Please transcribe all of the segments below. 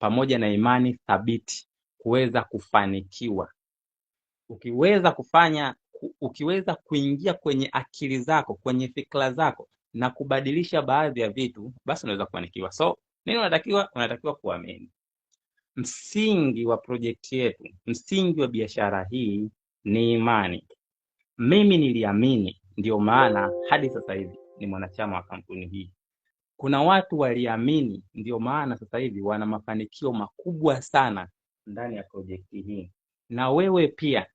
pamoja na imani thabiti kuweza kufanikiwa. Ukiweza kuingia kwenye akili zako, kwenye fikra zako na kubadilisha baadhi ya vitu, basi unaweza kufanikiwa. So nini unatakiwa kuamini. Msingi wa project yetu, msingi wa biashara hii ni imani. Mimi niliamini, ndio maana hadi sasa hivi ni mwanachama wa kampuni hii. Kuna watu waliamini, ndio maana sasa hivi wana mafanikio makubwa sana ndani ya project hii. Na wewe pia,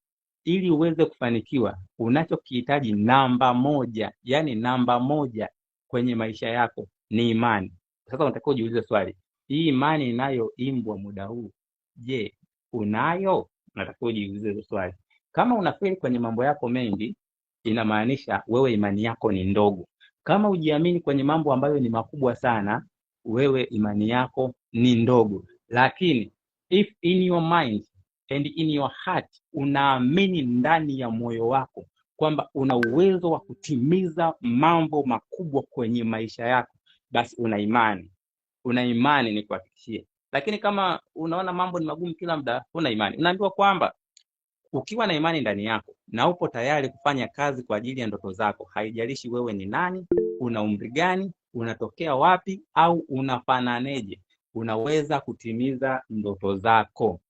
ili uweze kufanikiwa, unachokihitaji namba moja, yani namba moja kwenye maisha yako ni imani. Sasa unatakiwa ujiulize swali, hii imani inayoimbwa muda huu, je, unayo? Unatakiwa ujiulize swali. Kama unafeli kwenye mambo yako mengi, inamaanisha wewe imani yako ni ndogo. Kama ujiamini kwenye mambo ambayo ni makubwa sana, wewe imani yako ni ndogo. Lakini if in your mind and in your heart unaamini ndani ya moyo wako kwamba una uwezo wa kutimiza mambo makubwa kwenye maisha yako, basi una imani ni kuhakikishia. Lakini kama unaona mambo ni magumu kila muda, una imani. Unaambiwa kwamba ukiwa na imani ndani yako na upo tayari kufanya kazi kwa ajili ya ndoto zako, haijalishi wewe ni nani, una umri gani, unatokea wapi au unafananeje, unaweza kutimiza ndoto zako.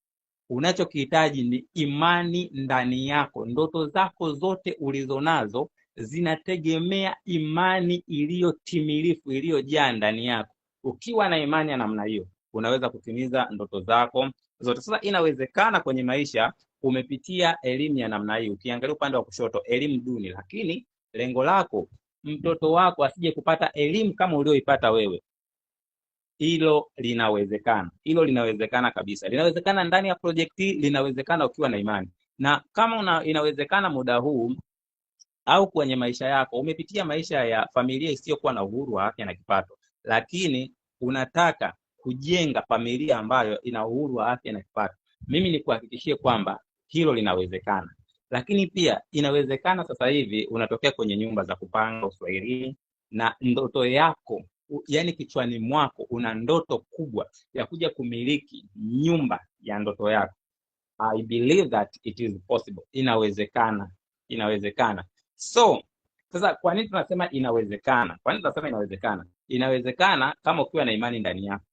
Unachokihitaji ni imani ndani yako. Ndoto zako zote ulizonazo zinategemea imani iliyotimilifu, iliyojaa ndani yako. Ukiwa na imani ya namna hiyo, unaweza kutimiza ndoto zako zote. Sasa inawezekana kwenye maisha umepitia elimu ya namna hii. Ukiangalia upande wa kushoto, elimu duni, lakini lengo lako mtoto wako asije kupata elimu kama ulioipata wewe. Hilo linawezekana kabisa. Linawezekana ndani ya project hii, linawezekana ukiwa na imani. Na kama inawezekana muda huu au kwenye maisha yako umepitia maisha ya familia isiyokuwa na uhuru wa afya na kipato, lakini unataka kujenga familia ambayo ina uhuru wa afya na kipato, mimi nikuhakikishie kwamba hilo linawezekana. Lakini pia inawezekana sasa hivi unatokea kwenye nyumba za kupanga Uswahilini na ndoto yako, yani kichwani mwako una ndoto kubwa ya kuja kumiliki nyumba ya ndoto yako. I believe that it is possible. Inawezekana. So sasa kwa nini tunasema inawezekana? Inawezekana kama ukiwa na imani ndani yako,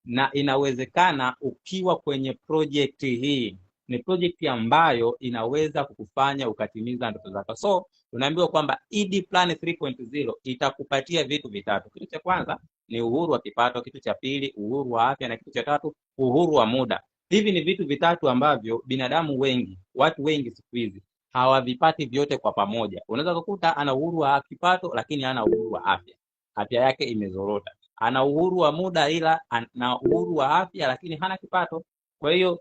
na inawezekana ukiwa kwenye project hii. Ni project ambayo inaweza kukufanya ukatimiza ndoto zako. So unaambiwa kwamba ED Plan 3.0 itakupatia vitu vitatu. Kitu cha kwanza ni uhuru wa kipato, kitu cha pili uhuru wa afya, na kitu cha tatu uhuru wa muda. Hivi ni vitu vitatu ambavyo watu wengi siku hizi hawavipati vyote kwa pamoja. Unaweza kukuta ana uhuru wa kipato lakini hana uhuru wa afya. Afya yake imezorota. Ana uhuru wa muda ila ana uhuru wa afya lakini hana kipato. Kwa hiyo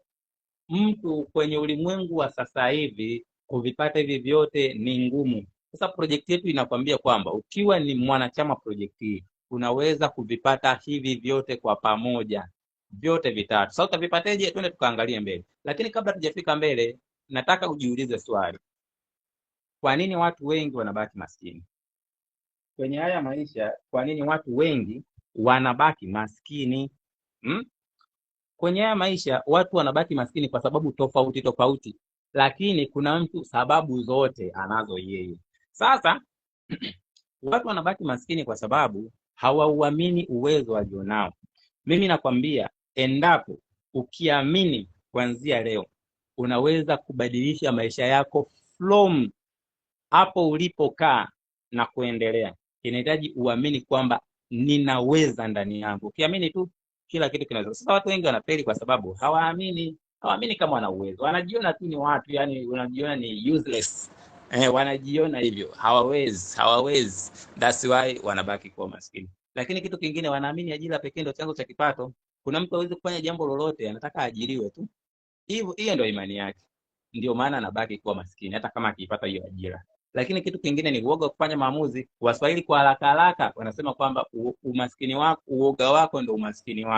mtu kwenye ulimwengu wa sasa hivi kuvipata hivi vyote ni ngumu. Sasa project yetu inakwambia kwamba ukiwa ni mwanachama project hii, unaweza kuvipata hivi vyote kwa pamoja, vyote vitatu. Sasa utavipateje? Twende tukaangalie mbele. Lakini kabla tujafika mbele, nataka ujiulize swali. Kwa nini watu wengi wanabaki maskini? Kwenye haya maisha, kwa nini watu wengi wanabaki maskini? Kwenye haya maisha watu wanabaki maskini kwa sababu tofauti, lakini kuna mtu sababu zote anazo yeye. Sasa watu wanabaki maskini kwa sababu hawauamini uwezo walionao. Mimi nakwambia, endapo ukiamini kuanzia leo, unaweza kubadilisha maisha yako from hapo ulipokaa na kuendelea. Inahitaji uamini kwamba ninaweza ndani yangu. Ukiamini tu kila kitu kinaweza. Sasa watu wengi wanafeli kwa sababu hawaamini kama wana uwezo. Wanajiona tu ni watu, yani wanajiona ni useless. Wanajiona hivyo, hawawezi. That's why wanabaki kwa maskini. Lakini kitu kingine, wanaamini ajira pekee ndio chanzo cha kipato. Kuna mtu hawezi kufanya jambo lolote, anataka ajiriwe tu. Hiyo ndio imani yake. Ndio maana anabaki kuwa maskini hata kama akipata hiyo ajira. Lakini kitu kingine ni uoga kufanya maamuzi. Waswahili kwa haraka wanasema kwamba umaskini wako, uoga wako ndio umaskini wako.